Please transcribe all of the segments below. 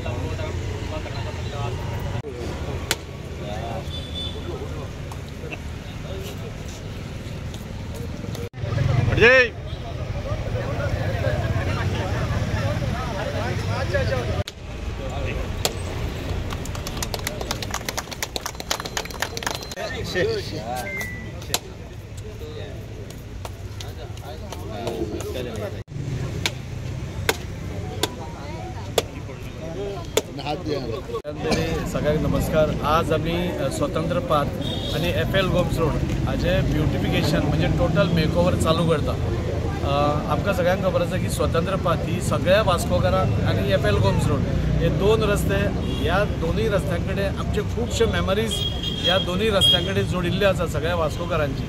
जय सगळ्यांक नमस्कार। आज आम्ही स्वतंत्र पार्क आणि FL गोम्स रोड हाचे ब्युटिफिकेशन म्हणजे टोटल मेकओवर चालू करता। आमकां सगळ्यांक खबर आसा की स्वतंत्र पार्क ही सगळ्या वास्कोकारांक आणि FL गोम्स रोड हे दोन रस्ते, ह्या दोन्ही रस्त्यांकडे आमचे खूबशे मेमरीज ह्या दोन्ही रस्त्यांकडे जोडिल्ले आसा सगळ्या वास्कोकारांची।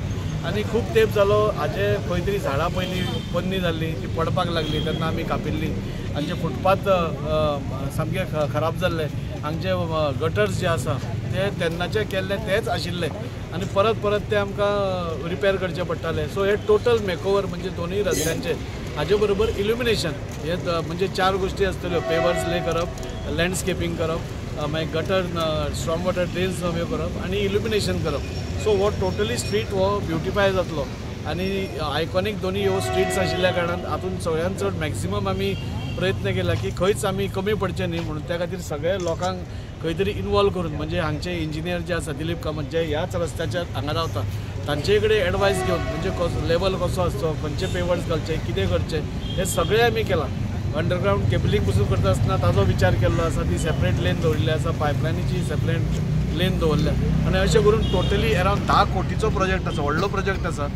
आणि खूप तेंप जालो हाजे खंय तरी झाडां पयलीं पोन्नी जाल्ली, ती पडपाक लागली, तेन्ना आमी कापिल्ली। हांचे फुटपाथ सामके खराब जाल्ले, हांगचे गटर्स जे आसा ते तेन्नाचे केल्ले तेच आशिल्ले आणि परत परत ते आमकां रिपेर करचे पडटाले। सो हे टोटल मेकओवर म्हणजे दोन्ही रस्त्यांचे, हाजे बरोबर इल्युमिनेशन हे म्हणजे 4 गोष्टी आसतल्यो। पेवर्स ले करप, लँडस्केपिंग करप, मागीर गटर स्ट्रॉंग वॉटर ड्रेन्स नवे करप आणि इल्युमिनेशन करप। सो हो टोटली स्ट्रीट हो ब्युटिफाय जातलो आणि आयकॉनीक दोन्ही ह्यो स्ट्रीट्स आशिल्ल्या कारणान हातून सगळ्यांत चड मॅक्सिमम आमी प्रयत्न केला की खंयच आमी कमी पडचे न्ही म्हणून त्या खातीर सगळे लोकांक खंय तरी इनवॉल्व करून म्हणजे हांगचे इंजिनियर जे आसा दिलीप कामत जे ह्याच रस्त्याच्या हांगा रावता तांचे कडेन एडवायस घेवन म्हणजे लेवल कसो आसचो, खंयचे पेवर्स घालचे, कितें करचें हे सगळें आमी केलां। अंडरग्रावंड केबलिंग पसून करता आसतना ताजो विचार केल्लो आसा, ती सेपरेट लेन दवरिल्ली आसा, पायपलायनीची सेपरेट लेन दवरल्या आणि अशें करून टोटली अरावंड 10 कोटीचो प्रोजेक्ट आसा, व्हडलो प्रोजेक्ट आसा,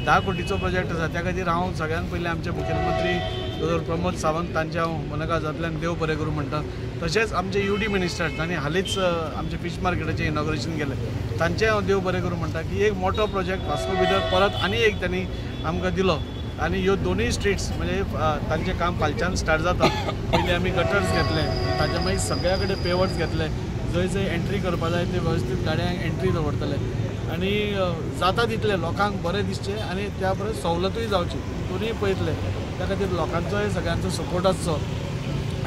10 कोटीचो प्रोजेक्ट आसा। त्या खातीर हांव सगळ्यांत पयलीं आमचे मुखेलमंत्री डॉ प्रमोद सावंत तांचे हांव मनाकाजांतल्यान देव बरें करूं म्हणटा। तशेंच आमचे UD मिनिस्टर तांणी हालींच आमचे फिश मार्केटाचें इनॉग्रेशन केलें, तांचें हांव देव बरें करूं म्हणटा की एक मोठो प्रोजेक्ट वास्को भितर परत आनी एक त्यांनी आमकां दिलो आणि ह्यो दोनूय स्ट्रीट्स म्हणजे तांचें काम फालच्यान स्टार्ट जाता। पयलीं आमी गटर्स घेतले, ताच्या मागीर सगळ्या कडेन पेवर्स घेतले, जंय जंय एंट्री करपा जाय ते वेवस्थीत गाडयांक एंट्री दवरतले आणि जाता तितले लोकांक बरें दिसचें आणि त्या परस सवलतूय जावची दोनूय पळयतले। त्या खातीर लोकांचोय सगळ्यांचो सपोर्ट आसचो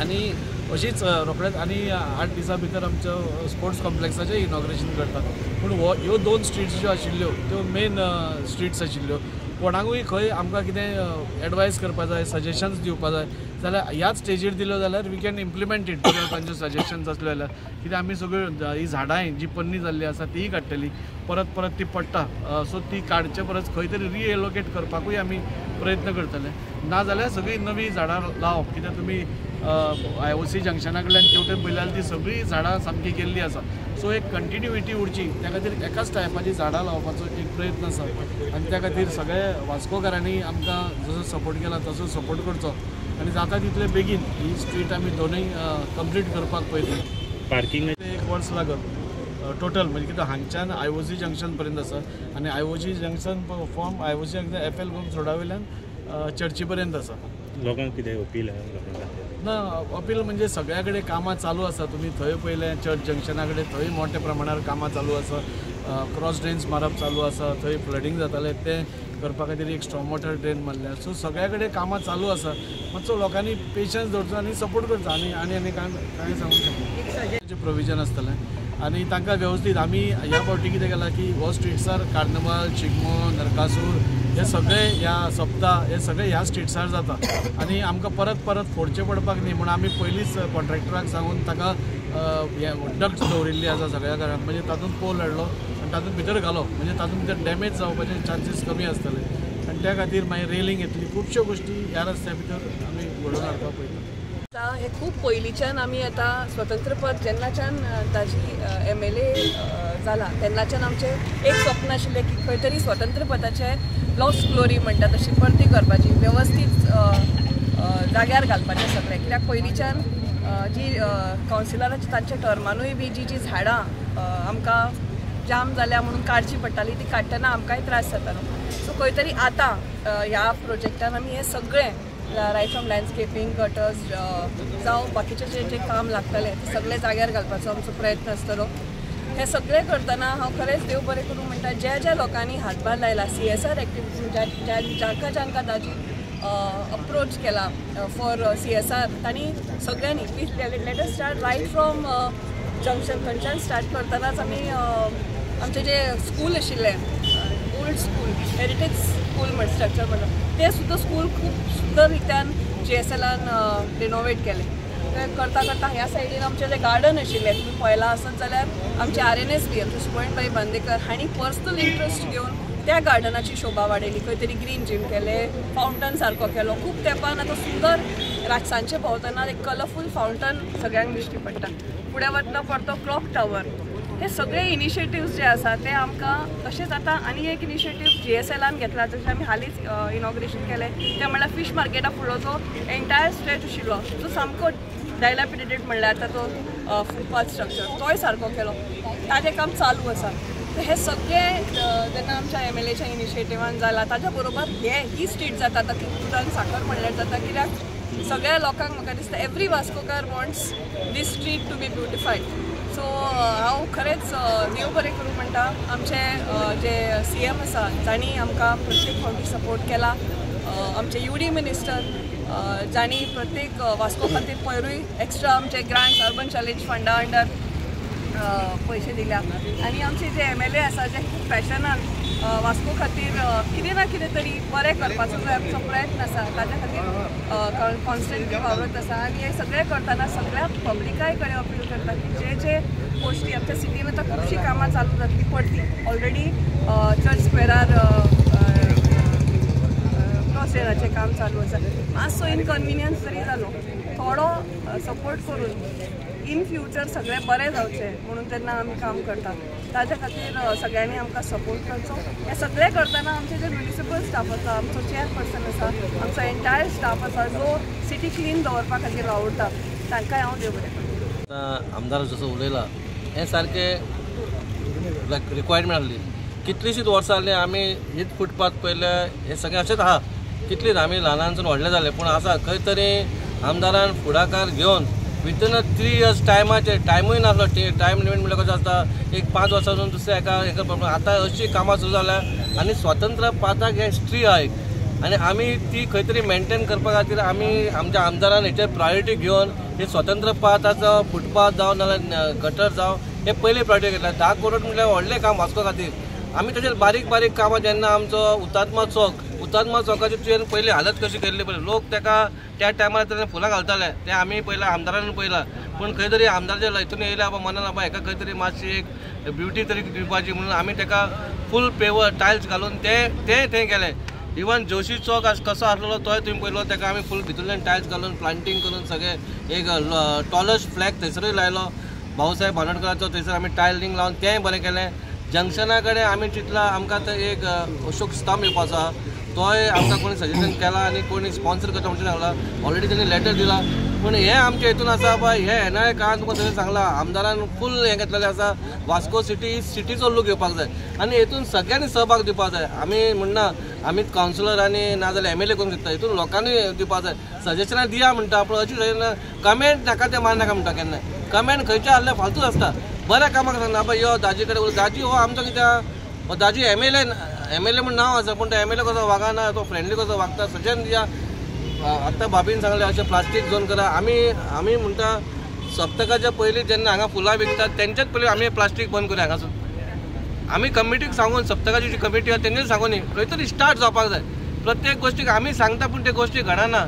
आणि अशीच रोखडेच आनी 8 दिसां भितर आमच्या स्पोर्ट्स कॉम्प्लेक्साचें इनॉग्रेशन करतात। पूण ह्यो 2 स्ट्रीट्स ज्यो आशिल्ल्यो त्यो मेन स्ट्रीट्स आशिल्ल्यो। कोणाकूय खंय आमकां कितें एडवायस करपा जाय, सजेशन्स दिवपा जाय जाल्यार ह्याच स्टेजीर दिल्यो जाल्यार वी कॅन इम्प्लिमेंट इट। तांच्यो सजेशन्स आसल्यो जाल्यार कित्याक आमी सगळ्यो ही झाडां जी पोन्नी जाल्ली आसा तीय काडटली, परत परत ती पडटा, सो ती काडचे परस खंय तरी रिएलोकेट करपाकूय आमी प्रयत्न करतले। ना जाल्यार सगळीं नवी झाडां लावप, कित्याक तुमी IOC जंक्शना कडल्यान तेवटेन पळयल्यार ती सगळीं झाडां सामकी गेल्ली आसा। सो एक कंटिन्युइटी उरची त्या खातीर एकाच टायपाची झाडां लावपाचो एक प्रयत्न आसा आणि त्या खातीर सगळे वास्कोकारांनी आमकां जसो सपोर्ट केला तसो सपोर्ट करचो आणि जाता तितले बेगीन ही स्ट्रीट आमी दोनूय कंप्लीट करपाक पळयतली। पार्किंग 1 वर्स लागत टोटल, म्हणजे कितें हांगच्यान IOC जंक्शन पर्यंत आसा आणि IOC junction from IOC junction FL Gomes रोडा वयल्यान चर्ची पर्यंत आसा। लोकांक कितें अपील ना अपील म्हणजे सगळ्या कडेन कामां चालू आसा, तुमी थंय पयलें चर्च जंक्शना कडेन थंय मोठ्या प्रमाणार कामां चालू आसा, क्रॉस ड्रेन्स मारप चालू आसा, थंय फ्लडिंग जातालें तें करपा खातीर एक स्ट्रॉंग वॉटर ड्रेन मारल्या। सो सगळ्या कडेन कामां चालू आसा, मातसो लोकांनी पेशन्स दवरचो आनी सपोर्ट करचो आनी कांय सांगूंक शकना। प्रोविजन आसतलें आणि तांकां वेवस्थीत आमी ह्या फावटी कितें केलां की हो स्ट्रीट्सार कार्निवाल, शिगमो, नरकासूर हे सगळे ह्या सप्ताह हे सगळे ह्या स्ट्रीट्सार जाता आणि आमकां परत परत फोडचें पडपाक न्ही म्हणून आमी पयलींच कॉन्ट्रॅक्टराक सांगून ताका डक्ट्स दवरिल्ली आसा सगळ्या घरांत, म्हणजे तातूंत पोल हाडलो आनी तातूंत भितर घालप, म्हणजे तातूंत भितर डॅमेज जावपाचे चान्सीस कमी आसतले आणि त्या खातीर मागीर रेलिंग येतली। खुबश्यो गोश्टी ह्या रस्त्या भितर आमी घडोवन हाडपाक पळयता। हे खूप पयलींच्यान आमी आता स्वतंत्र पद जेन्नाच्यान ताजी MLA जाला तेन्नाच्यान आमचें एक स्वप्न आशिल्लें की खंय तरी स्वतंत्र पदाचे लॉस्ट ग्लोरी म्हणटा तशी परती करपाची, वेवस्थीत जाग्यार घालपाचें सगळें। कित्याक पयलींच्यान जी कावन्सिलराची तांच्या टर्मानूय बी जी झाडां आमकां जाम जाल्या म्हणून काडची पडटाली ती काडटना आमकांय त्रास जातालो। सो खंय तरी आतां ह्या प्रोजेक्टान आमी हें सगळें रायट फ्रॉम लँडस्केपिंग, गटर्स जावं बाकीचें जें काम लागतलें तें सगळें जाग्यार घालपाचो आमचो प्रयत्न आसतलो। हें सगळें करतना हांव खरेंच देव बरें करूं म्हणटा ज्या ज्या लोकांनी हातभार लायला CSR एक्टिविटीज, जांकां ताजी अप्रोच केला फॉर CSR तांणी सगळ्यांनी let us start right from junction थंयच्यान स्टार्ट करतानाच आमी आमचे जे स्कूल आशिल्ले ओल्ड स्कूल हेरिटेज स्कूल म्हणटा स्ट्रक्चर म्हणटा ते सुद्दां स्कूल खूब सुंदर रित्यान GSLान रिनोवेट केले करता करता ह्या सायडीन आमचे जे गार्डन आशिल्ले तुम्ही पळयलां आसत जाल्यार आमचे RNSB आमचे सुमनबाई बांदेकर हांणी पर्सनल इंट्रस्ट घेवन त्या गार्डनाची शोभा वाडयली खंय तरी ग्रीन जीम केले फावंटन सारको केलो खूब तेंपान आतां सुंदर रातसांचे भोंवतना एक कलरफूल फावंटन सगळ्यांक दिश्टी पडटा फुडें वतना पडतो क्लॉक टावर हे सगळे इनिशिएटिव्स जे आसा ते आमकां तशेंच आतां आनी एक इनिशिएटीव GSLान घेतला जशें आमी हालींच इनॉग्रेशन केलें तें म्हणल्यार फीश मार्केटा फुडलो जो एंटायर स्ट्रेच आशिल्लो जो सामको डायलॅपिडेटेड म्हणल्यार आतां तो फुटपाथ स्ट्रक्चर तोय सारको केलो ताजें काम चालू आसा हे सगळे जेन्ना आमच्या MLAच्या इनिशिएटिव्हान जाला ताच्या बरोबर ही स्ट्रीट जाता आतां दुदान साखर म्हणल्यार जाता कित्याक सगळ्या लोकांक म्हाका दिसता एवरी वास्कोकार wants this street to be beautified so हांव खरेंच देव बरें करूं म्हणटा आमचे जे CM आसा तांणी आमकां प्रत्येक फावटी सपोर्ट केला आमचे UD मिनिस्टर जांणी प्रत्येक वास्को खातीर पयरूय एक्स्ट्रा आमचे ग्रांट्स अर्बन चॅलेंज फंडा अंडर पैसे दिल्या आनी आमचे जे MLA आसा जे खूब पॅशनान वास्को खातीर कितें ना कितें तरी बरें करपाचो जो आमचो प्रयत्न आसा ताच्या खातीर कॉन्स्टंटली वावरत आसा आनी हे सगळें करतना सगळ्या पब्लिकाय कडेन अपील करता की जे गोश्टी आमच्या सिटीन आतां खुबशीं कामां चालू जातली पडटी ऑलरेडी चर्च स्क्वेरार क्रॉसरेनाचें काम चालू आसा मातसो इनकन्विनियन्स जरी जालो थोडो सपोर्ट करून इन फ्युचर सगळें बरें जावचें म्हणून तेन्ना आमी काम करतात ताच्या खातीर सगळ्यांनी आमकां सपोर्ट करचो हें सगळें करतना आमचे जे म्युनिसिपल स्टाफ आसा आमचो चेअरपर्सन आसा आमचो एंटायर स्टाफ आसा जो सिटी क्लीन दवरपा खातीर वावुरता तांकांय हांव देव बरें करतां आमदार जसो उलयला हें सारकें रिक्वायरमेंट आसली कितलींशींच वर्सां जालीं आमी हीच फुटपाथ पयले हे सगळें अशेंच आहा कितलींच आमी ल्हानांसून व्हडले जाले पूण आसा खंय तरी आमदारान फुडाकार घेवन विथन 3 years टायमाचे टायमूय नासलो टायम लिमीट म्हणल्यार कशें आसता एक 5 वर्सांसून दुसऱ्या हेका आतां अशीं कामां सुरू जाल्या आनी स्वतंत्र पाथाक हे हिस्ट्री आहा एक आनी आमी ती खंय तरी मेंटेन करपा खातीर आमी आमच्या आमदारान हेचेर प्रायोरिटी घेवन हे स्वतंत्र पाथाचो फुटपाथ जावं नाल्यार गटर जावं हे पयली प्रायोरिटी घेतला 10 करोड म्हणल्यार व्हडलें काम वास्को खातीर आमी तशेंच बारीक बारीक कामां जेन्ना आमचो हुतात्मा चौकाची तुवें पयली हालत कशी केल्ली पळय लोक तेका त्या टायमार तेन्ना फुलां घालताले ते आमी पयला आमदारान पयला पूण खंय तरी आमदाराच्या हितून येयल्या मनान बाबा हेका खंय तरी मातशी एक ब्युटी तरी दिवपाची म्हणून आमी तेका फूल पेवर टायल्स घालून ते थंय केले इवन जोशी चौक कसो आसलो तोय तुवें पयलो तेका आमी फूल भितरल्यान टायल्स घालून प्लांटींग करून सगळें एक टॉलस्ट फ्लॅग थंयसरूय लायलो भाऊसाहेब बांदोडकराचो थंयसर आमी टायलिंग लावन तेंय बरें केलें जंक्शना कडेन आमी चिंतला आमकां आतां एक अशोक स्तंभ येवपाचो आसा तोय आमकां कोणी सजेशन केला आनी कोणी स्पॉन्सर करता म्हणून सांगला ऑलरेडी तेणी लेटर दिला पूण हे आमच्या हितून आसा पळय हे येणाऱ्या काळांत तुका सगळें सांगला आमदारान फूल हें घेतलेलें आसा वास्को सिटी सिटीचो लूक येवपाक जाय आनी हेतून सगळ्यांनी सहभाग दिवपाक जाय आमी म्हणना आमीच कावन्सिलर आनी नाजाल्यार MLA करूंक शकता हितून लोकांनी दिवपाक जाय सजेशनां दिया म्हणटा पूण अशी सजेशनां कमेंट नाका ते मान नाका म्हणटा केन्ना कमेंट खंयचे आहले फालतूच आसता बऱ्या कामाक सांगना बाबा यो दाजी कडेन उलय दाजी हो आमचो कित्याक हो दाजी MLA म्हूण नांव आसा पूण तो MLA कसो वागना तो फ्रेंडली कसो वागता सजेशन दिया आतां भाभीन सांगलें अशें प्लास्टीक झोन करा आमी म्हणटा सप्तकाच्या पयलीं जेन्ना हांगा फुलां विकतात तेंच्याच पयलीं आमी प्लास्टीक बंद करूया हांगासून आमी कमिटीक सांगून सप्तकाची जी कमिटी आसा तेंच्याच सांगून खंय तरी स्टार्ट जावपाक जाय प्रत्येक गोश्टीक आमी सांगता पूण ते गोश्टी घडना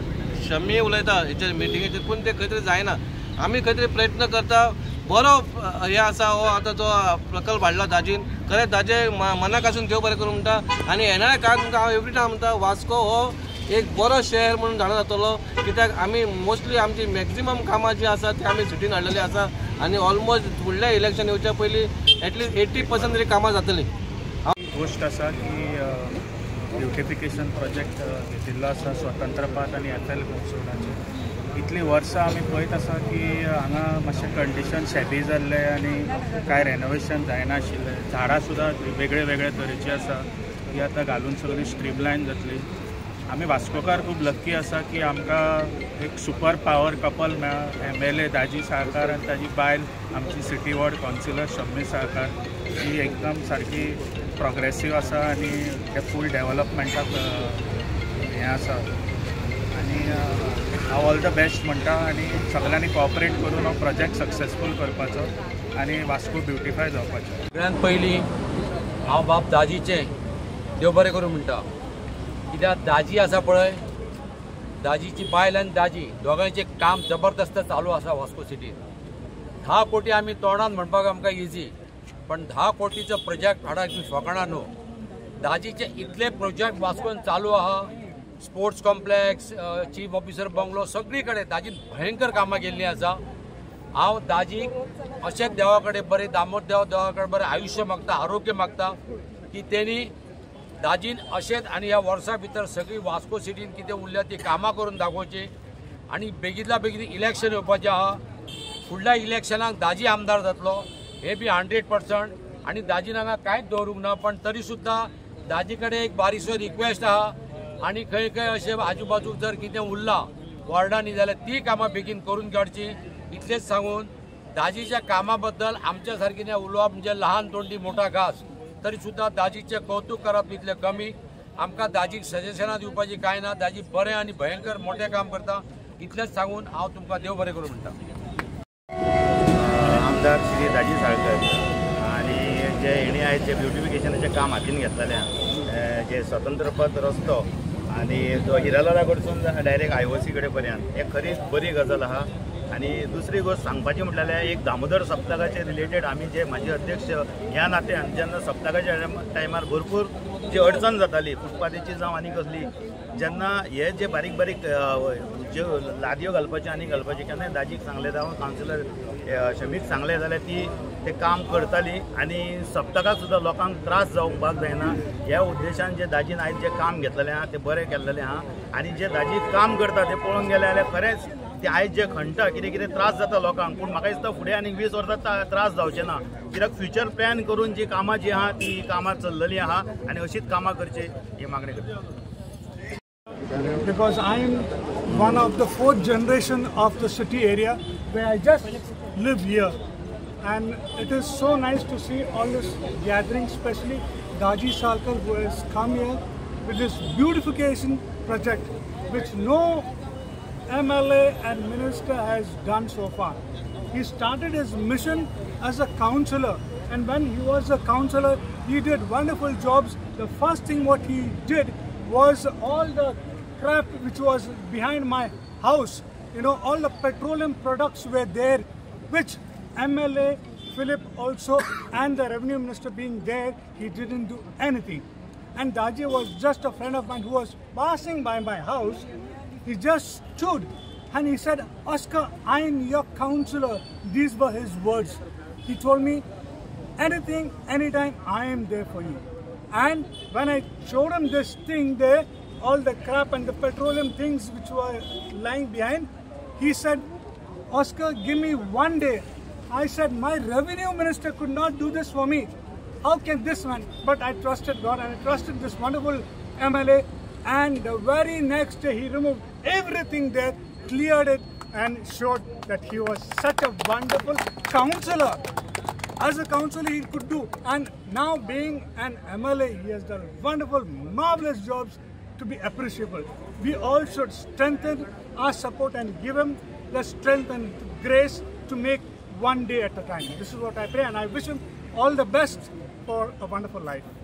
शमी उलयता हेचेर मिटिंगेचेर पूण ते खंय तरी जायना आमी खंय तरी प्रयत्न करता बरो हे आसा हो आतां जो प्रकल्प हाडला दाजीन खरें ताजे मनाक आसून देव बरें करूं म्हणटा आनी येणाऱ्या काळांत तुमकां हांव एवरी टायम म्हणटा वास्को हो एक बरो शहर म्हणून जाणा जातलो कित्याक आमी मोस्टली आमची मॅक्झिमम कामां जी आसा ती आमी सिटीन हाडलेली आसा आनी ऑलमोस्ट फुडल्या इलेक्शन येवच्या पयलीं एटलीस्ट 80% तरी कामां जातली गोश्ट आसा की ब्युटिफिकेशन प्रोजेक्ट घेतिल्लो आसा स्वतंत्र पाथ आनी FL गोमसोडाचे इतली वर्सां आमी पळयत आसा की हांगा मातशें कंडिशन शेबी जाल्लें आनी कांय रेनोवेशन जायनाशिल्लें झाडां सुद्दां वेगळे वेगळे तरेची आसा ती आतां घालून सगळी स्ट्रीमलायन जातली आमी वास्कोकार खूब लक्की आसा की आमकां एक सुपर पावर कपल मेळ्ळा MLA दाजी साळकार आनी ताजी बायल आमची city ward councillor Shammi Salkar ही एकदम सारकी प्रोग्रेसीव आसा आनी ते फूल डेवलपमेंटाक हें आसा आनी हांव ऑल द बेस्ट म्हणटा आनी सगळ्यांनी कॉपरेट करून हो प्रोजेक्ट सक्सेसफूल करपाचो आनी वास्को ब्युटिफाय जावपाचो. सगळ्यात पयलीं हांव बाब दाजीचें देव बरें करूं म्हणटा. कित्याक दाजी आसा पळय, दाजीची बायल आनी दाजी दोगांयचें काम जबरदस्त चालू आसा वास्को सिटीन. 10 कोटी आमी तोंडान म्हणपाक आमकां इजी, पण 10 कोटीचो प्रोजेक्ट हाडा शोकणा न्हू. दाजीचे इतले प्रोजेक्ट वास्कोन चालू आहा. Sports complex, chief officer bungalow, सगळी कडेन दाजीन भयंकर कामां केल्लीं आसा. हांव दाजीक अशेंच देवा कडेन बरें दामोदर देवा कडेन बरें आयुश्य मागता, आरोग्य मागता की तेणी दाजीन अशेंच आनी ह्या वर्सां भितर सगळी वास्को सिटीन कितें उरल्या ती कामां करून दाखोवची. आनी बेगीतल्या बेगीन इलेक्शन येवपाचें आहा. फुडल्या इलेक्शनाक दाजी आमदार जातलो हे बी 100%. आनी दाजीन हांगा कांयच दवरूंक ना, पण तरी सुद्दां दाजी कडेन एक बारीकसो रिक्वेस्ट आहा. आनी खंय खंय अशें आजूबाजूक जर कितें उरलां वॉर्डांनी जाल्यार ती कामां बेगीन करून काडची. इतलेंच सांगून दाजीच्या कामा बद्दल आमच्या सारकें उलोवप म्हणजे ल्हान तोंडी मोठा घास. तरी सुद्दां दाजीचें कौतुक करप इतलें कमी. आमकां दाजीक सजेशनां दिवपाची कांय ना. दाजी बरें आनी भयंकर मोठें काम करता. इतलेंच सांगून हांव तुमकां देव बरें करूं म्हणटा. आमदार श्री दाजी साळकर आनी जे हेणी आयज जे ब्युटिफिकेशनाचें काम हातीन घेतलेलें, जे स्वतंत्र पथ रस्तो आनी तो हिरालाला कडसून डायरेक्ट IOC कडेन पर्यंत, हे खरीच बरी गजाल आहा. आनी दुसरी गोष्ट सांगपाची म्हटल्यार एक दामोदर सप्तकाचे रिलेटेड आमी जे माजी अध्यक्ष ह्या नात्यान जेन्ना सप्तकाच्या टायमार भरपूर जी अडचण जाताली फुटपाथाची जावं आनी कसली, जेन्ना हे जे बारीक बारीक ज्यो लादयो घालपाचे आनी घालपाचे केन्नाय दाजीक सांगले जावं कावन्सिलर शमीक सांगले जाल्यार ती ते काम करताली. आनी सप्तकाक सुद्दां लोकांक त्रास जावपाक जायना ह्या उद्देशान जे दाजीन आयज जे काम घेतलेलें आहा तें बरें केल्लेलें आहा. आनी जे दाजी काम करता तें पळोवंक गेले जाल्यार खरेंच ते आयज जे खणटा कितें कितें त्रास जाता लोकांक, पूण म्हाका दिसता फुडें आनीक 20 वर्सां त्रास जावचे ना. कित्याक फ्युचर प्लॅन करून जी कामां जी आहा ती कामां चल्लेलीं आहा आनी अशीच कामां करची ही मागणी करता. Because I am one of the 4th generation of the city area where I just live here, and it is so nice to see all this gathering, especially Daji Salkar, who has come here with this beautification project which no MLA and minister has done so far. He started his mission as a councillor, and when he was a councillor he did wonderful jobs. The first thing what he did was all the crap which was behind my house, all the petroleum products were there, which MLA Philip also and the revenue minister being there, he didn't do anything. And Daji was just a friend of mine who was passing by my house. He just stood and he said, "Oscar, I am your councillor." These were his words. He told me, anything, anytime, I am there for you. And when I showed him this thing there, all the crap and the petroleum things which were lying behind, he said, "Oscar, give me one day." I said, "My revenue minister could not do this for me. How can this man?" But I trusted God and I trusted this wonderful MLA. And the very next day he removed everything there, cleared it and showed that he was such a wonderful councillor. As a councillor he could do, and now being an MLA he has done wonderful, marvelous jobs to be appreciable. We all should strengthen our support and give him the strength and grace to make one day at a time. This is what I pray, and I wish him all the best for a wonderful life.